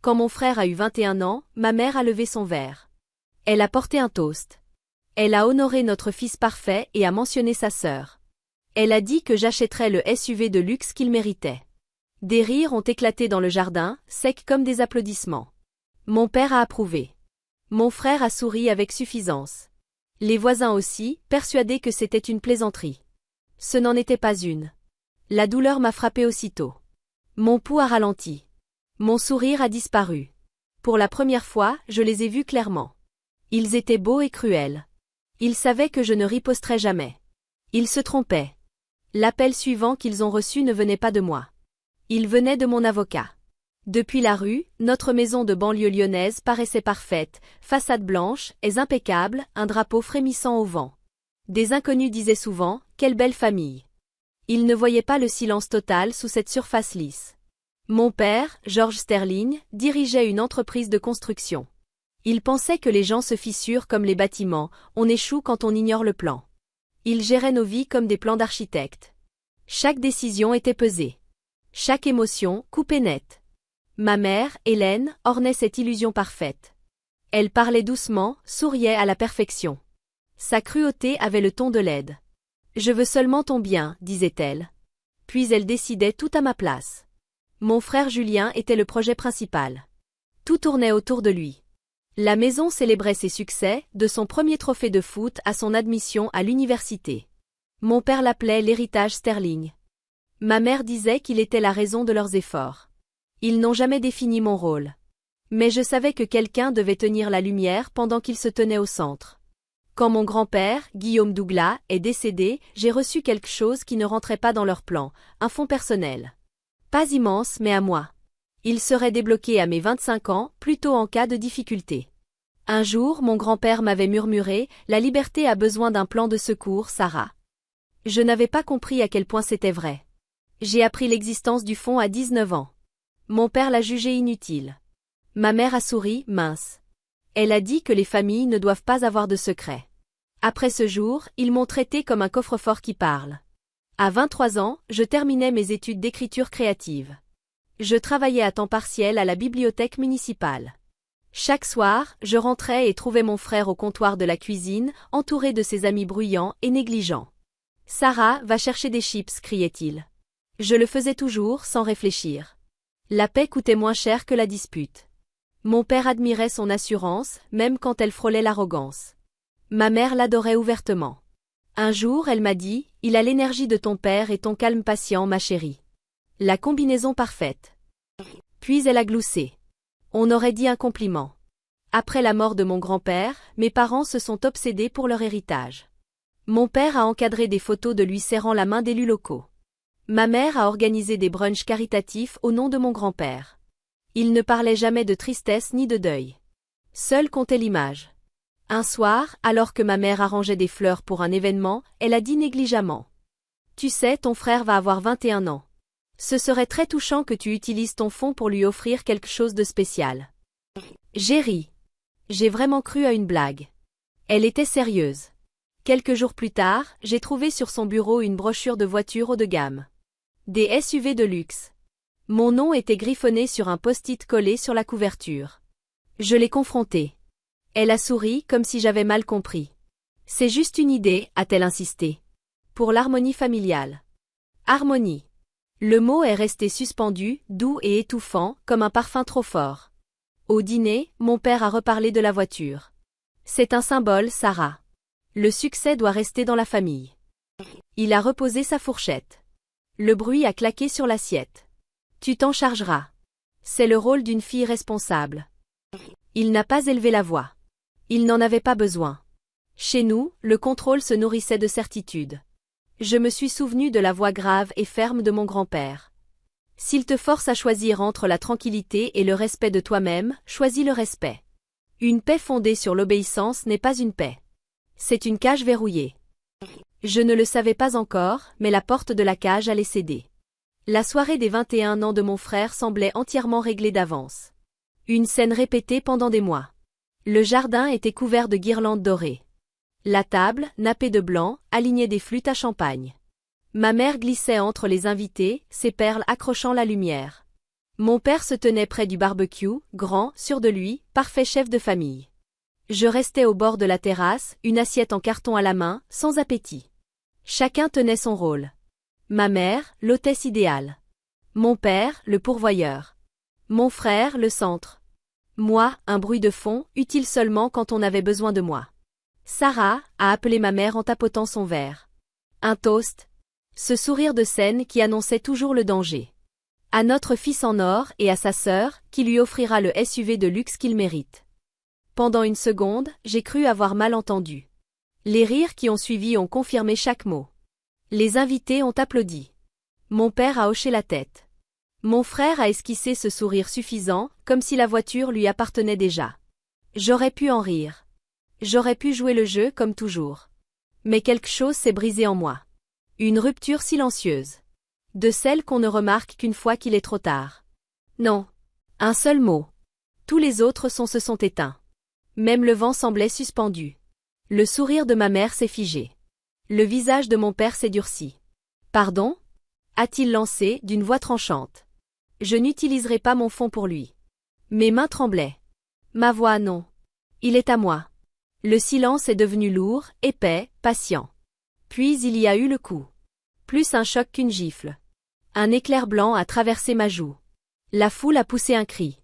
Quand mon frère a eu 21 ans, ma mère a levé son verre. Elle a porté un toast. Elle a honoré notre fils parfait et a mentionné sa sœur. Elle a dit que j'achèterais le SUV de luxe qu'il méritait. Des rires ont éclaté dans le jardin, secs comme des applaudissements. Mon père a approuvé. Mon frère a souri avec suffisance. Les voisins aussi, persuadés que c'était une plaisanterie. Ce n'en était pas une. La douleur m'a frappé aussitôt. Mon pouls a ralenti. Mon sourire a disparu. Pour la première fois, je les ai vus clairement. Ils étaient beaux et cruels. Ils savaient que je ne riposterais jamais. Ils se trompaient. L'appel suivant qu'ils ont reçu ne venait pas de moi. Il venait de mon avocat. Depuis la rue, notre maison de banlieue lyonnaise paraissait parfaite, façade blanche, ais impeccable, un drapeau frémissant au vent. Des inconnus disaient souvent « Quelle belle famille !» Ils ne voyaient pas le silence total sous cette surface lisse. Mon père, George Sterling, dirigeait une entreprise de construction. Il pensait que les gens se fissurent comme les bâtiments, on échoue quand on ignore le plan. Il gérait nos vies comme des plans d'architecte. Chaque décision était pesée. Chaque émotion, coupée nette. Ma mère, Hélène, ornait cette illusion parfaite. Elle parlait doucement, souriait à la perfection. Sa cruauté avait le ton de l'aide. « Je veux seulement ton bien », disait-elle. Puis elle décidait tout à ma place. Mon frère Julien était le projet principal. Tout tournait autour de lui. La maison célébrait ses succès, de son premier trophée de foot à son admission à l'université. Mon père l'appelait l'héritage Sterling. Ma mère disait qu'il était la raison de leurs efforts. Ils n'ont jamais défini mon rôle. Mais je savais que quelqu'un devait tenir la lumière pendant qu'il se tenait au centre. Quand mon grand-père, Guillaume Douglas, est décédé, j'ai reçu quelque chose qui ne rentrait pas dans leur plan, un fonds personnel. Pas immense mais à moi. Il serait débloqué à mes 25 ans, plutôt en cas de difficulté. Un jour, mon grand-père m'avait murmuré « La liberté a besoin d'un plan de secours, Sarah ». Je n'avais pas compris à quel point c'était vrai. J'ai appris l'existence du fonds à 19 ans. Mon père l'a jugé inutile. Ma mère a souri, mince. Elle a dit que les familles ne doivent pas avoir de secrets. Après ce jour, ils m'ont traité comme un coffre-fort qui parle. À 23 ans, je terminais mes études d'écriture créative. Je travaillais à temps partiel à la bibliothèque municipale. Chaque soir, je rentrais et trouvais mon frère au comptoir de la cuisine, entouré de ses amis bruyants et négligents. « Sarah, va chercher des chips » criait-il. Je le faisais toujours, sans réfléchir. La paix coûtait moins cher que la dispute. Mon père admirait son assurance, même quand elle frôlait l'arrogance. Ma mère l'adorait ouvertement. Un jour, elle m'a dit « Il a l'énergie de ton père et ton calme patient, ma chérie. » La combinaison parfaite. Puis elle a gloussé. On aurait dit un compliment. Après la mort de mon grand-père, mes parents se sont obsédés pour leur héritage. Mon père a encadré des photos de lui serrant la main d'élus locaux. Ma mère a organisé des brunchs caritatifs au nom de mon grand-père. Il ne parlait jamais de tristesse ni de deuil. Seul comptait l'image. Un soir, alors que ma mère arrangeait des fleurs pour un événement, elle a dit négligemment. « Tu sais, ton frère va avoir 21 ans. Ce serait très touchant que tu utilises ton fonds pour lui offrir quelque chose de spécial. » J'ai ri. J'ai vraiment cru à une blague. Elle était sérieuse. Quelques jours plus tard, j'ai trouvé sur son bureau une brochure de voitures haut de gamme. Des SUV de luxe. Mon nom était griffonné sur un post-it collé sur la couverture. Je l'ai confrontée. Elle a souri comme si j'avais mal compris. « C'est juste une idée », a-t-elle insisté. « Pour l'harmonie familiale. » Harmonie. Le mot est resté suspendu, doux et étouffant, comme un parfum trop fort. Au dîner, mon père a reparlé de la voiture. « C'est un symbole, Sarah. Le succès doit rester dans la famille. » Il a reposé sa fourchette. Le bruit a claqué sur l'assiette. « Tu t'en chargeras. C'est le rôle d'une fille responsable. » Il n'a pas élevé la voix. Il n'en avait pas besoin. Chez nous, le contrôle se nourrissait de certitude. Je me suis souvenu de la voix grave et ferme de mon grand-père. S'il te force à choisir entre la tranquillité et le respect de toi-même, choisis le respect. Une paix fondée sur l'obéissance n'est pas une paix. C'est une cage verrouillée. Je ne le savais pas encore, mais la porte de la cage allait céder. La soirée des 21 ans de mon frère semblait entièrement réglée d'avance. Une scène répétée pendant des mois. Le jardin était couvert de guirlandes dorées. La table, nappée de blanc, alignait des flûtes à champagne. Ma mère glissait entre les invités, ses perles accrochant la lumière. Mon père se tenait près du barbecue, grand, sûr de lui, parfait chef de famille. Je restais au bord de la terrasse, une assiette en carton à la main, sans appétit. Chacun tenait son rôle. Ma mère, l'hôtesse idéale. Mon père, le pourvoyeur. Mon frère, le centre. Moi, un bruit de fond, utile seulement quand on avait besoin de moi. Sarah, a appelé ma mère en tapotant son verre. Un toast. Ce sourire de scène qui annonçait toujours le danger. À notre fils en or et à sa sœur, qui lui offrira le SUV de luxe qu'il mérite. Pendant une seconde, j'ai cru avoir mal entendu. Les rires qui ont suivi ont confirmé chaque mot. Les invités ont applaudi. Mon père a hoché la tête. Mon frère a esquissé ce sourire suffisant, comme si la voiture lui appartenait déjà. J'aurais pu en rire. J'aurais pu jouer le jeu comme toujours. Mais quelque chose s'est brisé en moi. Une rupture silencieuse. De celle qu'on ne remarque qu'une fois qu'il est trop tard. Non. Un seul mot. Tous les autres se sont éteints. Même le vent semblait suspendu. Le sourire de ma mère s'est figé. Le visage de mon père s'est durci. Pardon ? A-t-il lancé, d'une voix tranchante. Je n'utiliserai pas mon fond pour lui. Mes mains tremblaient. Ma voix non. Il est à moi. Le silence est devenu lourd, épais, patient. Puis il y a eu le coup. Plus un choc qu'une gifle. Un éclair blanc a traversé ma joue. La foule a poussé un cri.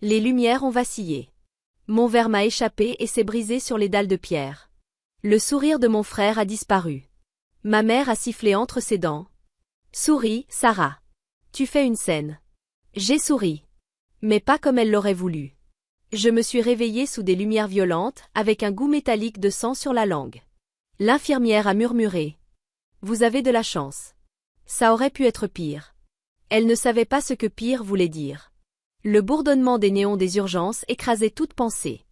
Les lumières ont vacillé. Mon verre m'a échappé et s'est brisé sur les dalles de pierre. Le sourire de mon frère a disparu. Ma mère a sifflé entre ses dents. Souris, Sarah. Tu fais une scène. J'ai souri. Mais pas comme elle l'aurait voulu. Je me suis réveillée sous des lumières violentes, avec un goût métallique de sang sur la langue. L'infirmière a murmuré. Vous avez de la chance. Ça aurait pu être pire. Elle ne savait pas ce que pire voulait dire. Le bourdonnement des néons des urgences écrasait toute pensée.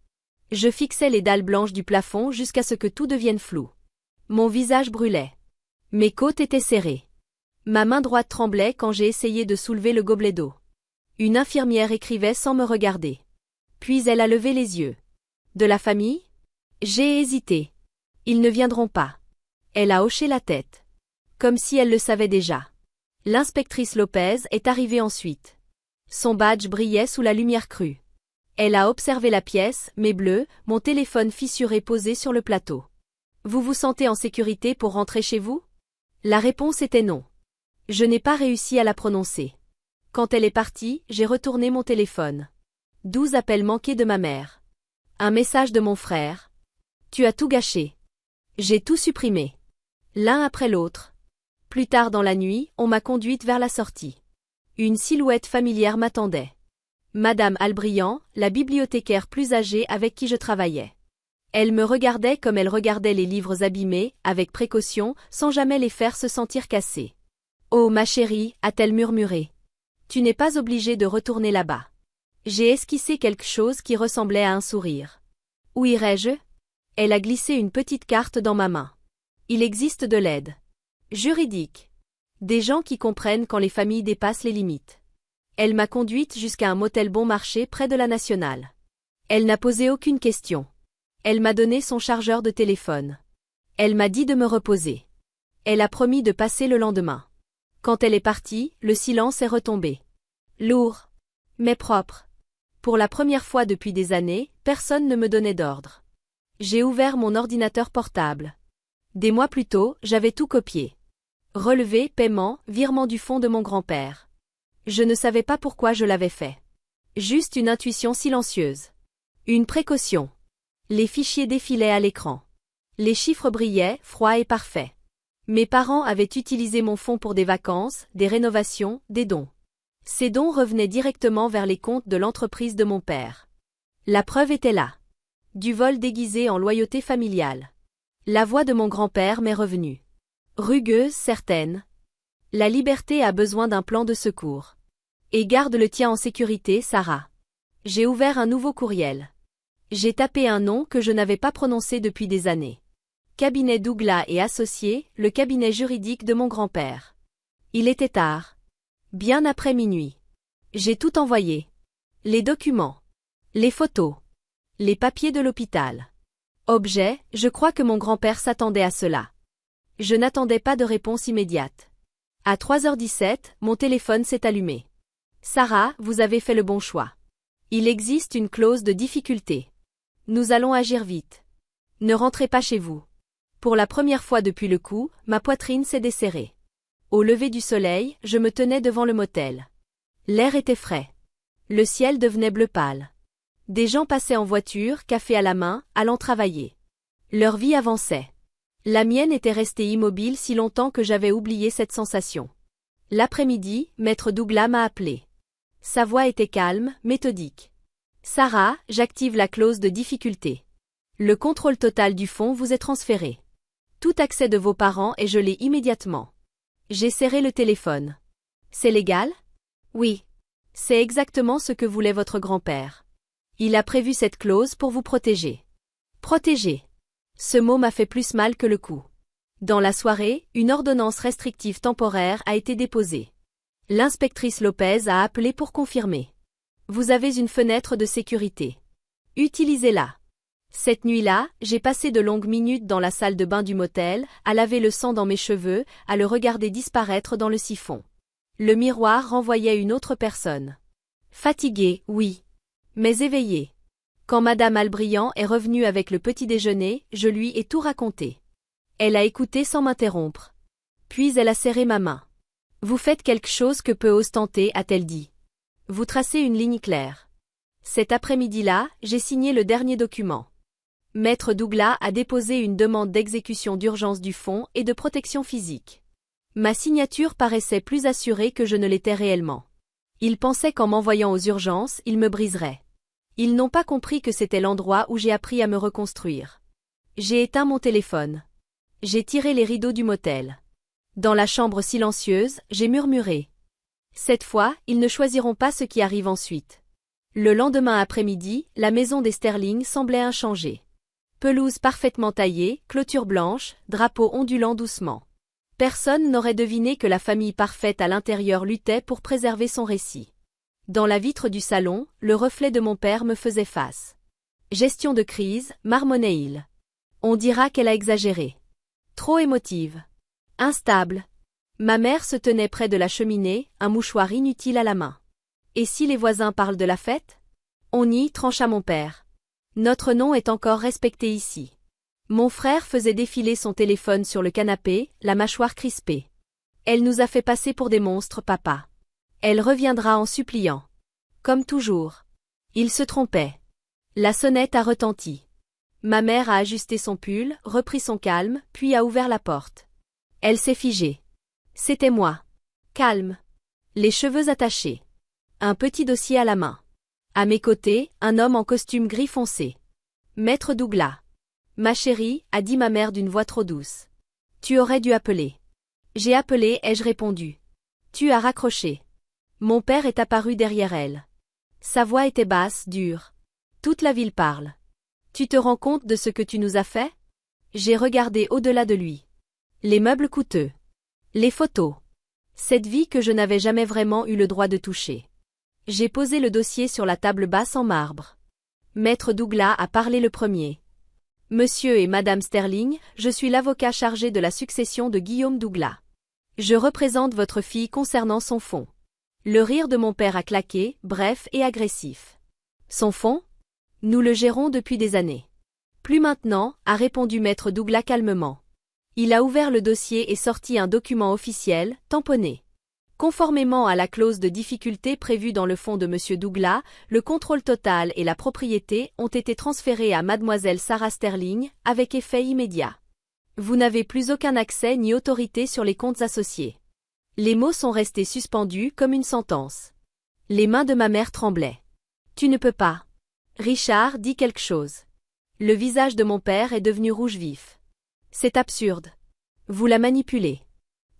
Je fixais les dalles blanches du plafond jusqu'à ce que tout devienne flou. Mon visage brûlait. Mes côtes étaient serrées. Ma main droite tremblait quand j'ai essayé de soulever le gobelet d'eau. Une infirmière écrivait sans me regarder. Puis elle a levé les yeux. De la famille ? J'ai hésité. Ils ne viendront pas. Elle a hoché la tête. Comme si elle le savait déjà. L'inspectrice Lopez est arrivée ensuite. Son badge brillait sous la lumière crue. Elle a observé la pièce, mes bleus, mon téléphone fissuré posé sur le plateau. Vous vous sentez en sécurité pour rentrer chez vous ? La réponse était non. Je n'ai pas réussi à la prononcer. Quand elle est partie, j'ai retourné mon téléphone. 12 appels manqués de ma mère. Un message de mon frère. Tu as tout gâché. J'ai tout supprimé. L'un après l'autre. Plus tard dans la nuit, on m'a conduite vers la sortie. Une silhouette familière m'attendait. Madame Albriand, la bibliothécaire plus âgée avec qui je travaillais. Elle me regardait comme elle regardait les livres abîmés, avec précaution, sans jamais les faire se sentir cassés. Oh ma chérie, a-t-elle murmuré. Tu n'es pas obligée de retourner là-bas. J'ai esquissé quelque chose qui ressemblait à un sourire. Où irais-je ? Elle a glissé une petite carte dans ma main. Il existe de l'aide. Juridique. Des gens qui comprennent quand les familles dépassent les limites. Elle m'a conduite jusqu'à un motel bon marché près de la Nationale. Elle n'a posé aucune question. Elle m'a donné son chargeur de téléphone. Elle m'a dit de me reposer. Elle a promis de passer le lendemain. Quand elle est partie, le silence est retombé. Lourd. Mais propre. Pour la première fois depuis des années, personne ne me donnait d'ordre. J'ai ouvert mon ordinateur portable. Des mois plus tôt, j'avais tout copié. Relevé, paiement, virement du fonds de mon grand-père. Je ne savais pas pourquoi je l'avais fait. Juste une intuition silencieuse. Une précaution. Les fichiers défilaient à l'écran. Les chiffres brillaient, froids et parfaits. Mes parents avaient utilisé mon fonds pour des vacances, des rénovations, des dons. Ces dons revenaient directement vers les comptes de l'entreprise de mon père. La preuve était là. Du vol déguisé en loyauté familiale. La voix de mon grand-père m'est revenue. Rugueuse, certaine. La liberté a besoin d'un plan de secours. Et garde le tien en sécurité, Sarah. J'ai ouvert un nouveau courriel. J'ai tapé un nom que je n'avais pas prononcé depuis des années. Cabinet Douglas et Associés, le cabinet juridique de mon grand-père. Il était tard. Bien après minuit. J'ai tout envoyé. Les documents. Les photos. Les papiers de l'hôpital. Objet, je crois que mon grand-père s'attendait à cela. Je n'attendais pas de réponse immédiate. À 3h17, mon téléphone s'est allumé. Sarah, vous avez fait le bon choix. Il existe une clause de difficulté. Nous allons agir vite. Ne rentrez pas chez vous. Pour la première fois depuis le coup, ma poitrine s'est desserrée. Au lever du soleil, je me tenais devant le motel. L'air était frais. Le ciel devenait bleu pâle. Des gens passaient en voiture, café à la main, allant travailler. Leur vie avançait. La mienne était restée immobile si longtemps que j'avais oublié cette sensation. L'après-midi, maître Douglas m'a appelé. Sa voix était calme, méthodique. Sarah, j'active la clause de difficulté. Le contrôle total du fonds vous est transféré. Tout accès de vos parents est gelé immédiatement. J'ai serré le téléphone. C'est légal? Oui. C'est exactement ce que voulait votre grand-père. Il a prévu cette clause pour vous protéger. Protéger. Ce mot m'a fait plus mal que le coup. Dans la soirée, une ordonnance restrictive temporaire a été déposée. L'inspectrice Lopez a appelé pour confirmer. Vous avez une fenêtre de sécurité. Utilisez-la. Cette nuit-là, j'ai passé de longues minutes dans la salle de bain du motel, à laver le sang dans mes cheveux, à le regarder disparaître dans le siphon. Le miroir renvoyait une autre personne. Fatiguée, oui. Mais éveillée. Quand Madame Albriand est revenue avec le petit déjeuner, je lui ai tout raconté. Elle a écouté sans m'interrompre. Puis elle a serré ma main. Vous faites quelque chose que peu osent tenter, a-t-elle dit. Vous tracez une ligne claire. Cet après-midi-là, j'ai signé le dernier document. Maître Douglas a déposé une demande d'exécution d'urgence du fonds et de protection physique. Ma signature paraissait plus assurée que je ne l'étais réellement. Ils pensaient qu'en m'envoyant aux urgences, ils me briseraient. Ils n'ont pas compris que c'était l'endroit où j'ai appris à me reconstruire. J'ai éteint mon téléphone. J'ai tiré les rideaux du motel. Dans la chambre silencieuse, j'ai murmuré. Cette fois, ils ne choisiront pas ce qui arrive ensuite. Le lendemain après-midi, la maison des Sterling semblait inchangée. Pelouse parfaitement taillée, clôture blanche, drapeau ondulant doucement. Personne n'aurait deviné que la famille parfaite à l'intérieur luttait pour préserver son récit. Dans la vitre du salon, le reflet de mon père me faisait face. Gestion de crise, marmonnait-il. On dira qu'elle a exagéré. Trop émotive. Instable. Ma mère se tenait près de la cheminée, un mouchoir inutile à la main. Et si les voisins parlent de la fête? On y trancha mon père. Notre nom est encore respecté ici. Mon frère faisait défiler son téléphone sur le canapé, la mâchoire crispée. Elle nous a fait passer pour des monstres, papa. Elle reviendra en suppliant. Comme toujours. Il se trompait. La sonnette a retenti. Ma mère a ajusté son pull, repris son calme, puis a ouvert la porte. Elle s'est figée. C'était moi. Calme. Les cheveux attachés. Un petit dossier à la main. À mes côtés, un homme en costume gris foncé. Maître Douglas. Ma chérie, a dit ma mère d'une voix trop douce. Tu aurais dû appeler. J'ai appelé, ai-je répondu. Tu as raccroché. Mon père est apparu derrière elle. Sa voix était basse, dure. Toute la ville parle. Tu te rends compte de ce que tu nous as fait? J'ai regardé au-delà de lui. Les meubles coûteux. Les photos. Cette vie que je n'avais jamais vraiment eu le droit de toucher. J'ai posé le dossier sur la table basse en marbre. Maître Douglas a parlé le premier. Monsieur et Madame Sterling, je suis l'avocat chargé de la succession de Guillaume Douglas. Je représente votre fille concernant son fonds. Le rire de mon père a claqué, bref et agressif. Son fonds? Nous le gérons depuis des années. Plus maintenant, a répondu Maître Douglas calmement. Il a ouvert le dossier et sorti un document officiel, tamponné. Conformément à la clause de difficulté prévue dans le fonds de M. Douglas, le contrôle total et la propriété ont été transférés à Mademoiselle Sarah Sterling, avec effet immédiat. Vous n'avez plus aucun accès ni autorité sur les comptes associés. Les mots sont restés suspendus comme une sentence. Les mains de ma mère tremblaient. Tu ne peux pas. Richard dit quelque chose. Le visage de mon père est devenu rouge vif. C'est absurde. Vous la manipulez.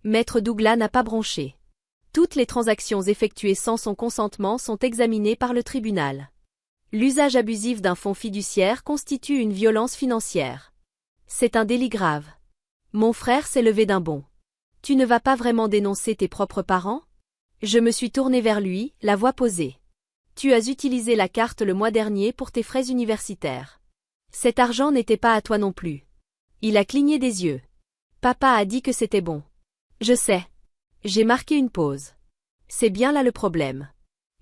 Maître Douglas n'a pas bronché. Toutes les transactions effectuées sans son consentement sont examinées par le tribunal. L'usage abusif d'un fonds fiduciaire constitue une violence financière. C'est un délit grave. Mon frère s'est levé d'un bond. Tu ne vas pas vraiment dénoncer tes propres parents? Je me suis tournée vers lui, la voix posée. Tu as utilisé la carte le mois dernier pour tes frais universitaires. Cet argent n'était pas à toi non plus. Il a cligné des yeux. Papa a dit que c'était bon. Je sais. J'ai marqué une pause. C'est bien là le problème.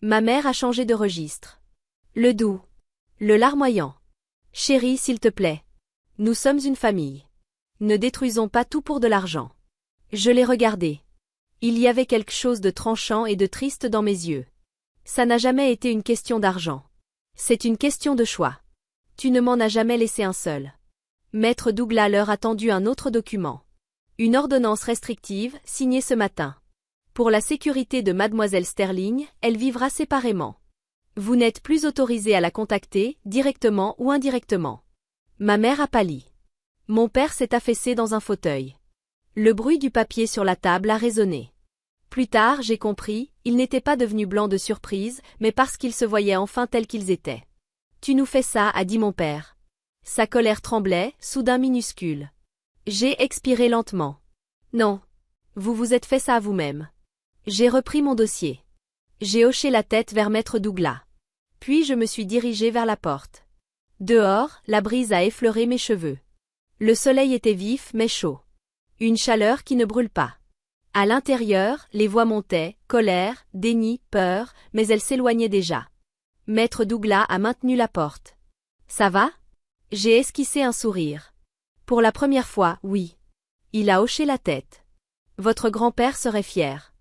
Ma mère a changé de registre. Le doux. Le larmoyant. Chérie, s'il te plaît. Nous sommes une famille. Ne détruisons pas tout pour de l'argent. Je l'ai regardé. Il y avait quelque chose de tranchant et de triste dans mes yeux. Ça n'a jamais été une question d'argent. C'est une question de choix. Tu ne m'en as jamais laissé un seul. Maître Douglas leur a tendu un autre document. Une ordonnance restrictive, signée ce matin. Pour la sécurité de mademoiselle Sterling, elle vivra séparément. Vous n'êtes plus autorisé à la contacter, directement ou indirectement. Ma mère a pâli. Mon père s'est affaissé dans un fauteuil. Le bruit du papier sur la table a résonné. Plus tard, j'ai compris, ils n'étaient pas devenus blancs de surprise, mais parce qu'ils se voyaient enfin tels qu'ils étaient. Tu nous fais ça, a dit mon père. Sa colère tremblait, soudain minuscule. J'ai expiré lentement. Non. Vous vous êtes fait ça à vous-même. J'ai repris mon dossier. J'ai hoché la tête vers Maître Douglas. Puis je me suis dirigé vers la porte. Dehors, la brise a effleuré mes cheveux. Le soleil était vif mais chaud. Une chaleur qui ne brûle pas. À l'intérieur, les voix montaient, colère, déni, peur, mais elles s'éloignaient déjà. Maître Douglas a maintenu la porte. Ça va? J'ai esquissé un sourire. Pour la première fois, oui. Il a hoché la tête. Votre grand-père serait fier.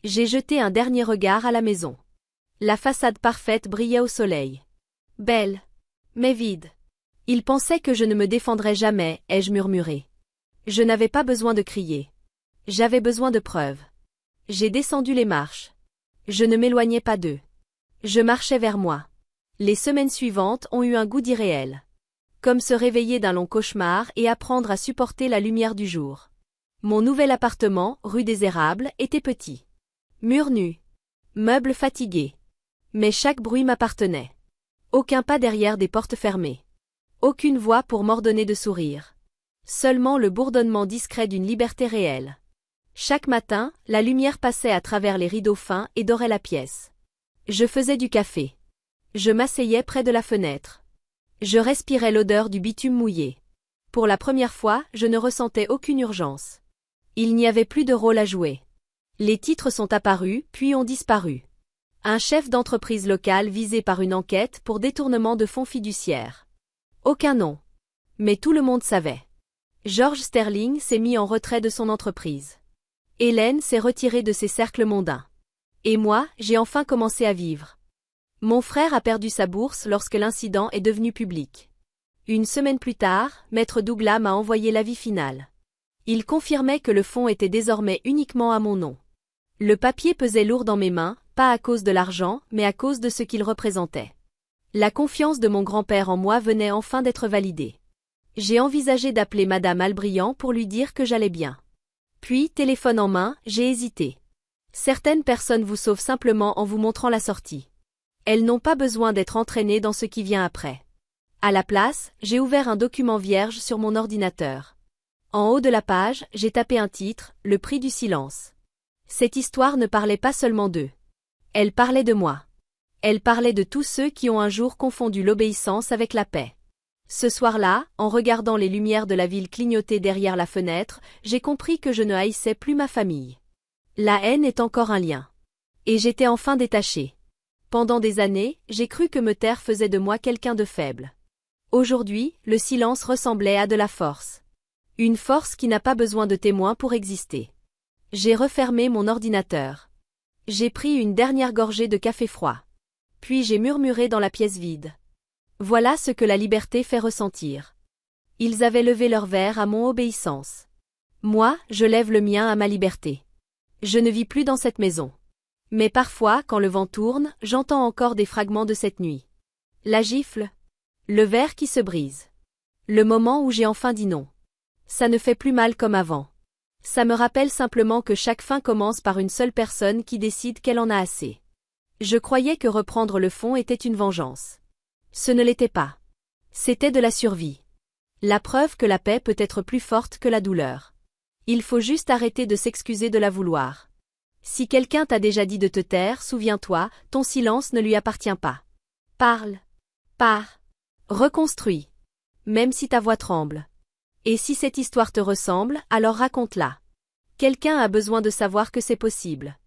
J'ai jeté un dernier regard à la maison. La façade parfaite brillait au soleil. Belle. Mais vide. Il pensait que je ne me défendrais jamais, ai-je murmuré. Je n'avais pas besoin de crier. J'avais besoin de preuves. J'ai descendu les marches. Je ne m'éloignais pas d'eux. Je marchais vers moi. Les semaines suivantes ont eu un goût d'irréel. Comme se réveiller d'un long cauchemar et apprendre à supporter la lumière du jour. Mon nouvel appartement, rue des Érables, était petit. Murs nus. Meubles fatigués. Mais chaque bruit m'appartenait. Aucun pas derrière des portes fermées. Aucune voix pour m'ordonner de sourire. Seulement le bourdonnement discret d'une liberté réelle. Chaque matin, la lumière passait à travers les rideaux fins et dorait la pièce. Je faisais du café. Je m'asseyais près de la fenêtre. Je respirais l'odeur du bitume mouillé. Pour la première fois, je ne ressentais aucune urgence. Il n'y avait plus de rôle à jouer. Les titres sont apparus, puis ont disparu. Un chef d'entreprise locale visé par une enquête pour détournement de fonds fiduciaires. Aucun nom. Mais tout le monde savait. George Sterling s'est mis en retrait de son entreprise. Hélène s'est retirée de ses cercles mondains. Et moi, j'ai enfin commencé à vivre. Mon frère a perdu sa bourse lorsque l'incident est devenu public. Une semaine plus tard, Maître Douglas m'a envoyé l'avis final. Il confirmait que le fonds était désormais uniquement à mon nom. Le papier pesait lourd dans mes mains, pas à cause de l'argent, mais à cause de ce qu'il représentait. La confiance de mon grand-père en moi venait enfin d'être validée. J'ai envisagé d'appeler Madame Albriand pour lui dire que j'allais bien. Puis, téléphone en main, j'ai hésité. Certaines personnes vous sauvent simplement en vous montrant la sortie. Elles n'ont pas besoin d'être entraînées dans ce qui vient après. À la place, j'ai ouvert un document vierge sur mon ordinateur. En haut de la page, j'ai tapé un titre, Le prix du silence. Cette histoire ne parlait pas seulement d'eux. Elle parlait de moi. Elle parlait de tous ceux qui ont un jour confondu l'obéissance avec la paix. Ce soir-là, en regardant les lumières de la ville clignoter derrière la fenêtre, j'ai compris que je ne haïssais plus ma famille. La haine est encore un lien. Et j'étais enfin détachée. Pendant des années, j'ai cru que me taire faisait de moi quelqu'un de faible. Aujourd'hui, le silence ressemblait à de la force. Une force qui n'a pas besoin de témoins pour exister. J'ai refermé mon ordinateur. J'ai pris une dernière gorgée de café froid. Puis j'ai murmuré dans la pièce vide. Voilà ce que la liberté fait ressentir. Ils avaient levé leur verre à mon obéissance. Moi, je lève le mien à ma liberté. Je ne vis plus dans cette maison. Mais parfois, quand le vent tourne, j'entends encore des fragments de cette nuit. La gifle. Le verre qui se brise. Le moment où j'ai enfin dit non. Ça ne fait plus mal comme avant. Ça me rappelle simplement que chaque fin commence par une seule personne qui décide qu'elle en a assez. Je croyais que reprendre le fond était une vengeance. Ce ne l'était pas. C'était de la survie. La preuve que la paix peut être plus forte que la douleur. Il faut juste arrêter de s'excuser de la vouloir. Si quelqu'un t'a déjà dit de te taire, souviens-toi, ton silence ne lui appartient pas. Parle. Pars. Reconstruis. Même si ta voix tremble. Et si cette histoire te ressemble, alors raconte-la. Quelqu'un a besoin de savoir que c'est possible.